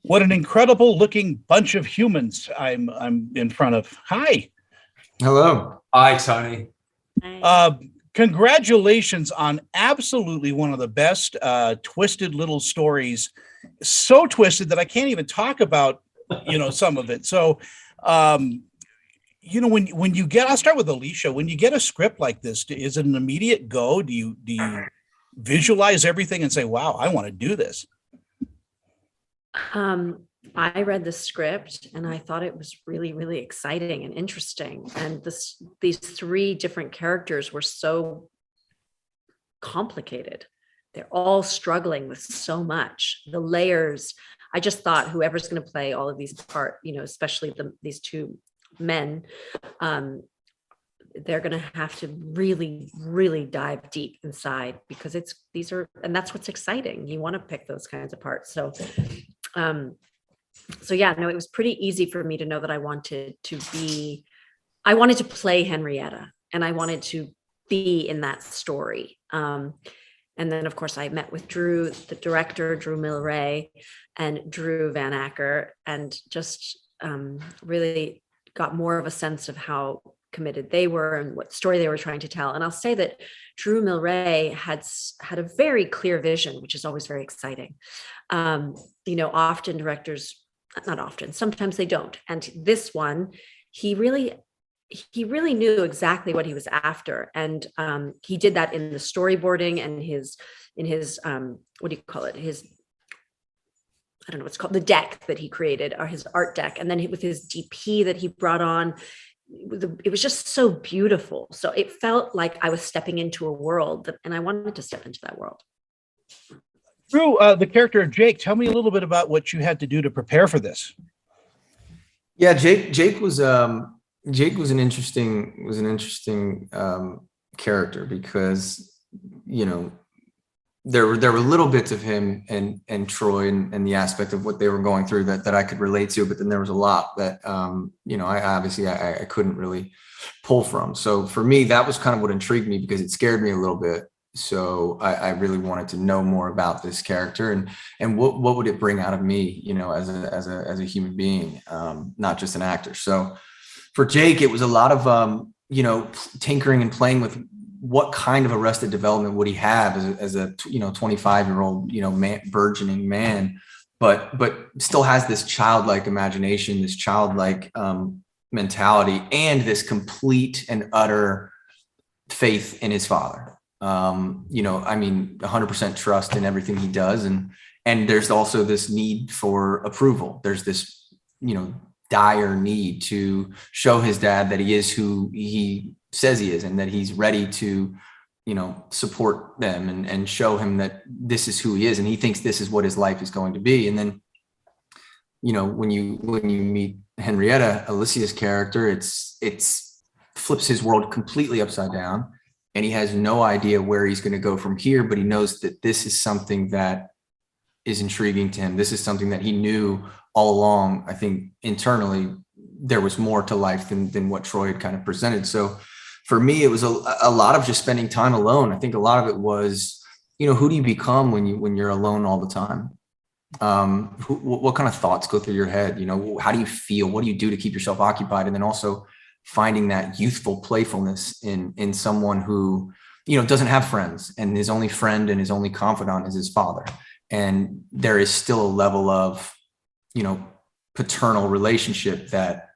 What an incredible looking bunch of humans I'm in front of. Hi. Hello. Hi, Tony. Uh, Congratulations on absolutely one of the best twisted little stories. So twisted that I can't even talk about, some of it. So, when you get, I'll start with Alicia. When you get a script like this, is it an immediate go? Do you visualize everything and say, "Wow, I want to do this"? I read the script and I thought it was really, really exciting and interesting. And these three different characters were so complicated. They're all struggling with so much. The layers, I just thought whoever's going to play all of these parts, especially these two men, they're going to have to really, really dive deep inside because and that's what's exciting. You want to pick those kinds of parts. So yeah, no, it was pretty easy for me to know that I wanted to play Henrietta and I wanted to be in that story. And then of course I met with Drew, the director, Drew Milray and Drew Van Acker, and just really got more of a sense of how committed they were and what story they were trying to tell. And I'll say that Drew Milray had a very clear vision, which is always very exciting. Often directors, not often, sometimes they don't. And this one, he really knew exactly what he was after. And he did that in the storyboarding and in his what do you call it? I don't know what's called, the deck that he created, or his art deck. And then with his DP that he brought on, it was just so beautiful. So it felt like I was stepping into a world and I wanted to step into that world. Drew, the character of Jake, tell me a little bit about what you had to do to prepare for this. Yeah, Jake was an interesting character because there were little bits of him and Troy and the aspect of what they were going through that I could relate to, but then there was a lot that I couldn't really pull from. So for me, that was kind of what intrigued me because it scared me a little bit. So I really wanted to know more about this character and what would it bring out of me, as a human being, not just an actor. So for Jake, it was a lot of tinkering and playing with what kind of Arrested Development would he have as a 25-year-old burgeoning man, but still has this childlike imagination, this childlike mentality, and this complete and utter faith in his father. 100% trust in everything he does. And there's also this need for approval. There's this, dire need to show his dad that he is who he says he is and that he's ready to, support them and show him that this is who he is. And he thinks this is what his life is going to be. And then, when you meet Henrietta, Alicia's character, it's flips his world completely upside down. And he has no idea where he's going to go from here, but he knows that this is something that is intriguing to him. This is something that he knew all along. I think internally there was more to life than what Troy had kind of presented. So for me, it was a lot of just spending time alone. I think a lot of it was, who do you become when you're alone all the time? What kind of thoughts go through your head? How do you feel? What do you do to keep yourself occupied? And then also finding that youthful playfulness in someone who, doesn't have friends, and his only friend and his only confidant is his father. And there is still a level of, paternal relationship that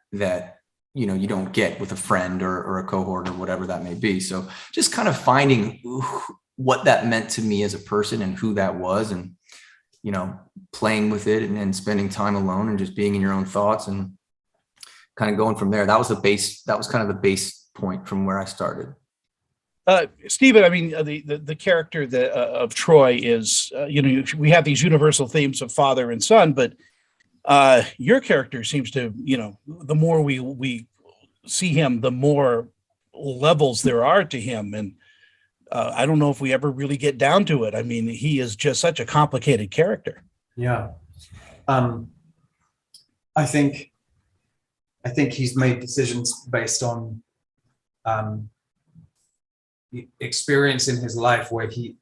you don't get with a friend or a cohort or whatever that may be. So just kind of finding what that meant to me as a person and who that was, and, playing with it and spending time alone and just being in your own thoughts and kind of going from there. That was kind of the base point from where I started. Stephen, the character of Troy is, we have these universal themes of father and son, but your character seems to, the more we see him, the more levels there are to him. And I don't know if we ever really get down to it. He is just such a complicated character. Yeah. I think he's made decisions based on experience in his life where he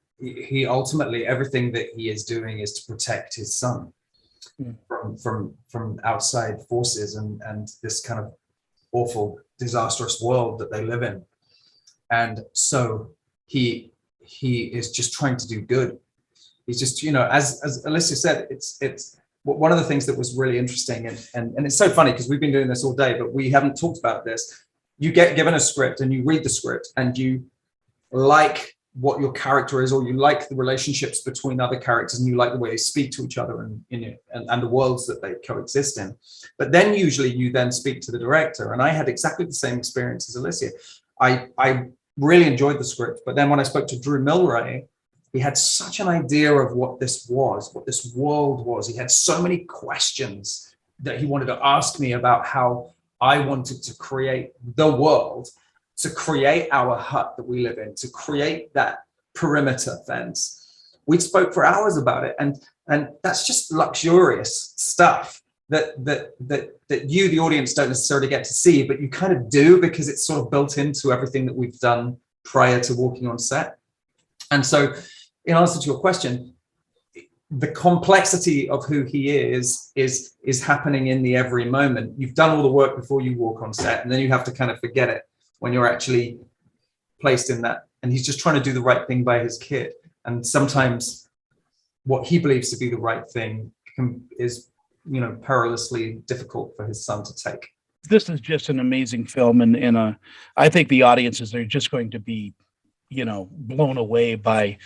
ultimately, everything that he is doing is to protect his son. Mm. from outside forces and this kind of awful, disastrous world that they live in. And so he is just trying to do good. He's just, you know, as Alicia said, it's one of the things that was really interesting, and it's so funny because we've been doing this all day, but we haven't talked about this. You get given a script and you read the script and you like what your character is, or you like the relationships between other characters, and you like the way they speak to each other and, you know, and the worlds that they coexist in. But then usually you then speak to the director, and I had exactly the same experience as Alicia. I really enjoyed the script, but then when I spoke to Drew Milray, he had such an idea of what this was, what this world was. He had so many questions that he wanted to ask me about how I wanted to create the world, to create our hut that we live in, to create that perimeter fence. We spoke for hours about it, and that's just luxurious stuff that you, the audience, don't necessarily get to see, but you kind of do because it's sort of built into everything that we've done prior to walking on set. And so, in answer to your question, the complexity of who he is happening in the every moment. You've done all the work before you walk on set, and then you have to kind of forget it when you're actually placed in that. And he's just trying to do the right thing by his kid. And sometimes what he believes to be the right thing is, you know, perilously difficult for his son to take. This is just an amazing film, and I think the audiences are just going to be, you know, blown away by,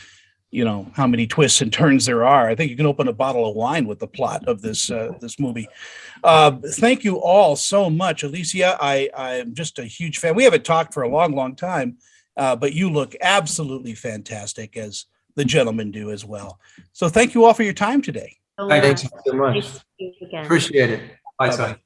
you know, how many twists and turns there are. I think you can open a bottle of wine with the plot of this this movie. Thank you all so much. Alicia, I'm just a huge fan. We haven't talked for a long, long time, but you look absolutely fantastic, as the gentlemen do as well. So thank you all for your time today. So Thanks much. so much. Nice to see you again. Appreciate it. Bye, Bye-bye. Tony.